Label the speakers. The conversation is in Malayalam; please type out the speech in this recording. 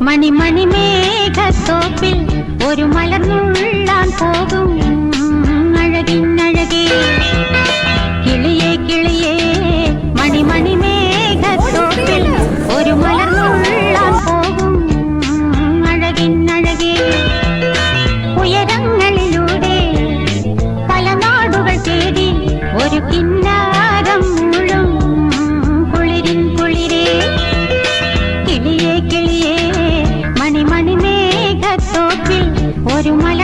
Speaker 1: മണി മണി മേഘത്തോപ്പിൽ ഒരു മലർന്നുള്ളാൻ പോകും അഴകിന്നഴകേ കിളിയേ കിളിയേ മണി മണി മേഘത്തോപ്പിൽ ഒരു മലർന്നുള്ളാൻ പോകും അഴകിന്നഴകേ ഉയരങ്ങളിലൂടെ പല നാടുകൾ തേടി ഒരു കിന്നാരം മുഴും കുളിരിൻ കുളിരേ കിളിയേ കിളിയേ മണി മണി മേഘത്തോപ്പിൽ ഒരു മല